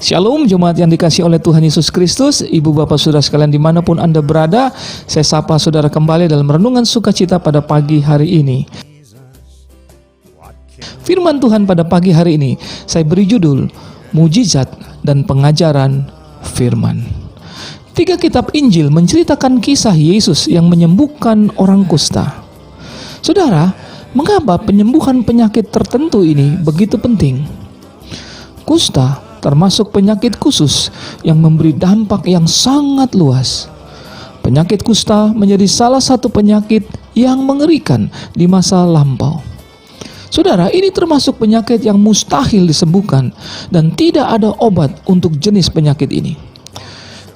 Shalom jemaat yang dikasihi oleh Tuhan Yesus Kristus, Ibu Bapak Saudara sekalian dimanapun Anda berada. Saya sapa saudara kembali dalam renungan sukacita pada pagi hari ini. Firman Tuhan pada pagi hari ini saya beri judul Mujizat dan Pengajaran Firman. 3 kitab Injil menceritakan kisah Yesus yang menyembuhkan orang kusta. Saudara, mengapa penyembuhan penyakit tertentu ini begitu penting? Kusta termasuk penyakit khusus yang memberi dampak yang sangat luas. Penyakit kusta menjadi salah satu penyakit yang mengerikan di masa lampau. Saudara, ini termasuk penyakit yang mustahil disembuhkan dan tidak ada obat untuk jenis penyakit ini.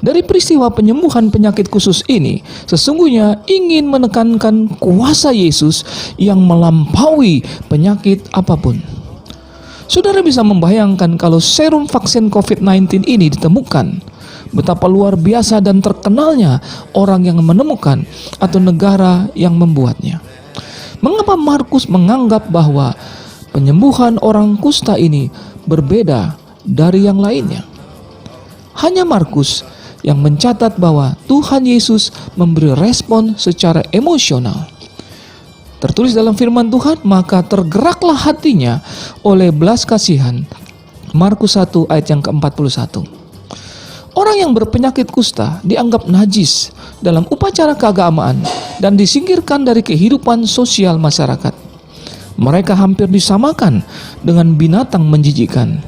Dari peristiwa penyembuhan penyakit khusus ini, sesungguhnya ingin menekankan kuasa Yesus yang melampaui penyakit apapun. Saudara bisa membayangkan kalau serum vaksin COVID-19 ini ditemukan, betapa luar biasa dan terkenalnya orang yang menemukan atau negara yang membuatnya. Mengapa Markus menganggap bahwa penyembuhan orang kusta ini berbeda dari yang lainnya? Hanya Markus yang mencatat bahwa Tuhan Yesus memberi respon secara emosional. Tertulis dalam firman Tuhan, maka tergeraklah hatinya oleh belas kasihan. Markus 1 ayat yang ke-41. Orang yang berpenyakit kusta dianggap najis dalam upacara keagamaan dan disingkirkan dari kehidupan sosial masyarakat. Mereka hampir disamakan dengan binatang menjijikkan.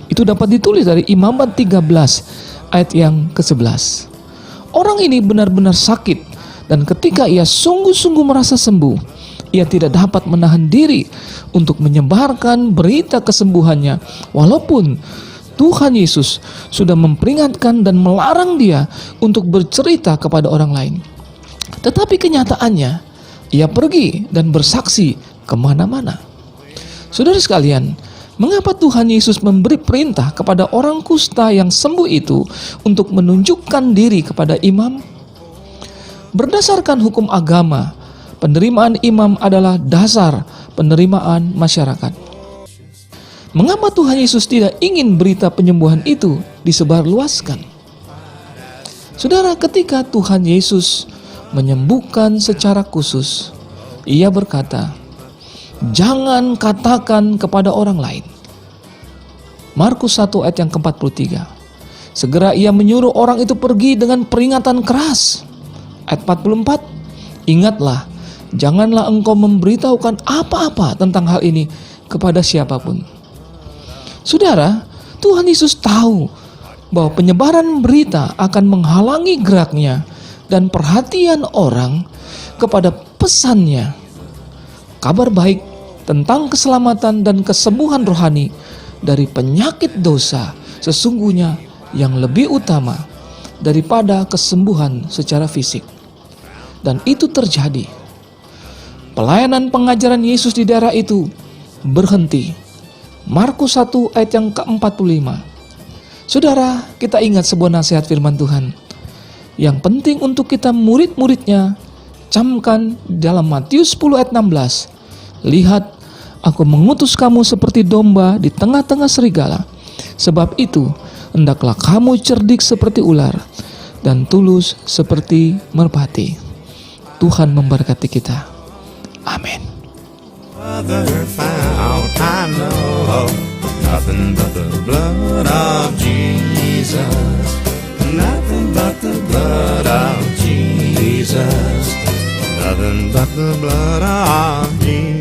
Itu dapat ditulis dari Imamat 13 ayat yang ke-11. Orang ini benar-benar sakit dan ketika ia sungguh-sungguh merasa sembuh, ia tidak dapat menahan diri untuk menyebarkan berita kesembuhannya, walaupun Tuhan Yesus sudah memperingatkan dan melarang dia untuk bercerita kepada orang lain. Tetapi kenyataannya, ia pergi dan bersaksi kemana-mana. Saudara sekalian, mengapa Tuhan Yesus memberi perintah kepada orang kusta yang sembuh itu untuk menunjukkan diri kepada imam? Berdasarkan hukum agama, penerimaan imam adalah dasar penerimaan masyarakat. Mengapa Tuhan Yesus tidak ingin berita penyembuhan itu disebarluaskan? Saudara, ketika Tuhan Yesus menyembuhkan secara khusus, ia berkata, "Jangan katakan kepada orang lain." Markus 1 ayat yang ke-43. Segera ia menyuruh orang itu pergi dengan peringatan keras. Ayat 44, "Ingatlah, janganlah engkau memberitahukan apa-apa tentang hal ini kepada siapapun." Saudara, Tuhan Yesus tahu bahwa penyebaran berita akan menghalangi geraknya dan perhatian orang kepada pesannya. Kabar baik tentang keselamatan dan kesembuhan rohani dari penyakit dosa sesungguhnya yang lebih utama daripada kesembuhan secara fisik. Dan itu terjadi. Pelayanan pengajaran Yesus di daerah itu berhenti. Markus 1 ayat yang ke-45. Saudara, kita ingat sebuah nasihat firman Tuhan. Yang penting untuk kita murid-muridnya, camkan dalam Matius 10 ayat 16. "Lihat, aku mengutus kamu seperti domba di tengah-tengah serigala. Sebab itu, hendaklah kamu cerdik seperti ular dan tulus seperti merpati." Tuhan memberkati kita. Amin. Other fount I know nothing but the blood of Jesus, nothing but the blood of Jesus, nothing but the blood of Jesus.